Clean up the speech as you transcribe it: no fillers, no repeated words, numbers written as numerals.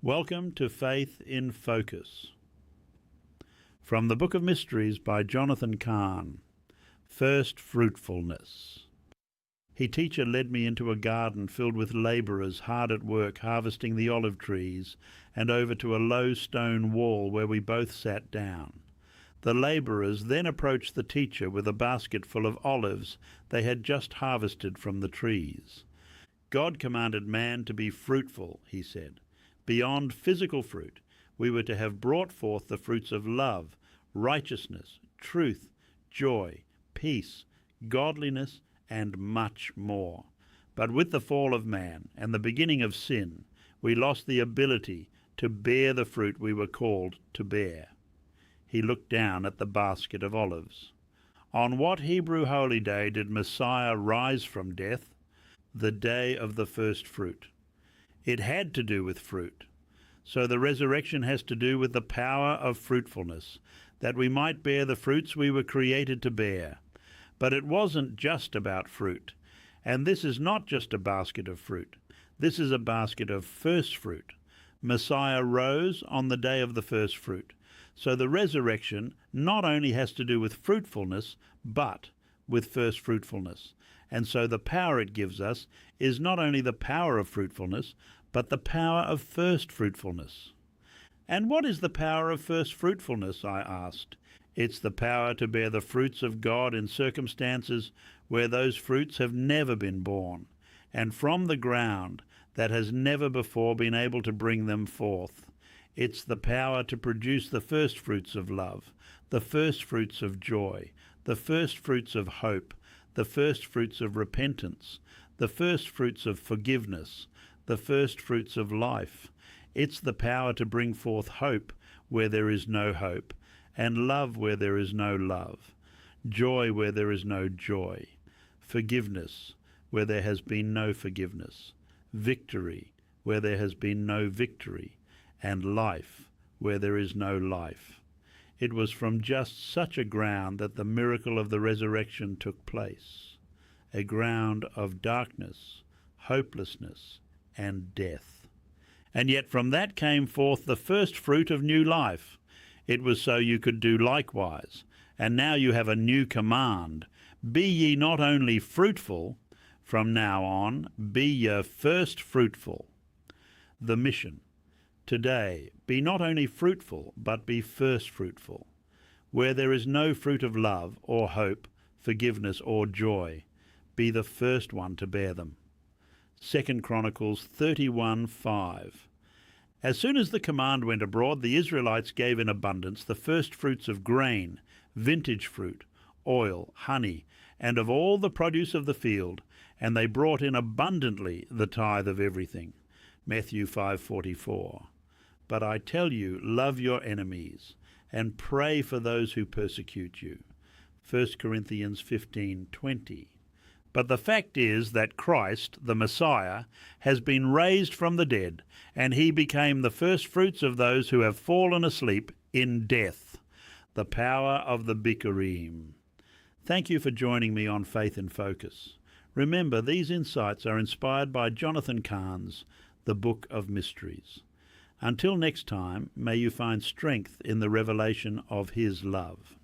Welcome to Faith in Focus. From the Book of Mysteries by Jonathan Cahn, Firstfruitfulness. He, teacher, led me into a garden filled with labourers hard at work harvesting the olive trees, and over to a low stone wall where we both sat down. The labourers then approached the teacher with a basket full of olives they had just harvested from the trees. God commanded man to be fruitful, he said. Beyond physical fruit, we were to have brought forth the fruits of love, righteousness, truth, joy, peace, godliness, and much more. But with the fall of man and the beginning of sin, we lost the ability to bear the fruit we were called to bear. He looked down at the basket of olives. On what Hebrew holy day did Messiah rise from death? The day of the first fruit. It had to do with fruit. So the resurrection has to do with the power of fruitfulness, that we might bear the fruits we were created to bear. But it wasn't just about fruit. And this is not just a basket of fruit. This is a basket of first fruit. Messiah rose on the day of the first fruit. So the resurrection not only has to do with fruitfulness, but with first fruitfulness. And so the power it gives us is not only the power of fruitfulness, but the power of first fruitfulness. And what is the power of first fruitfulness, I asked. It's the power to bear the fruits of God in circumstances where those fruits have never been born, and from the ground that has never before been able to bring them forth. It's the power to produce the first fruits of love, the first fruits of joy, the first fruits of hope, the first fruits of repentance, the first fruits of forgiveness, the first fruits of life. It's the power to bring forth hope where there is no hope, and love where there is no love, joy where there is no joy, forgiveness where there has been no forgiveness, victory where there has been no victory, and life where there is no life. It was from just such a ground that the miracle of the resurrection took place, a ground of darkness, hopelessness, and death. And yet from that came forth the first fruit of new life. It was so you could do likewise. And now you have a new command. Be ye not only fruitful, from now on, be ye first fruitful. The mission. Today, be not only fruitful, but be first fruitful. Where there is no fruit of love or hope, forgiveness or joy, be the first one to bear them. 2 Chronicles 31:5. As soon as the command went abroad, the Israelites gave in abundance the first fruits of grain, vintage fruit, oil, honey, and of all the produce of the field, and they brought in abundantly the tithe of everything. Matthew 5:44. But I tell you, love your enemies, and pray for those who persecute you. 1 Corinthians 15:20. But the fact is that Christ, the Messiah, has been raised from the dead, and he became the first fruits of those who have fallen asleep in death, the power of the Bikurim. Thank you for joining me on Faith in Focus. Remember, these insights are inspired by Jonathan Cahn's The Book of Mysteries. Until next time, may you find strength in the revelation of his love.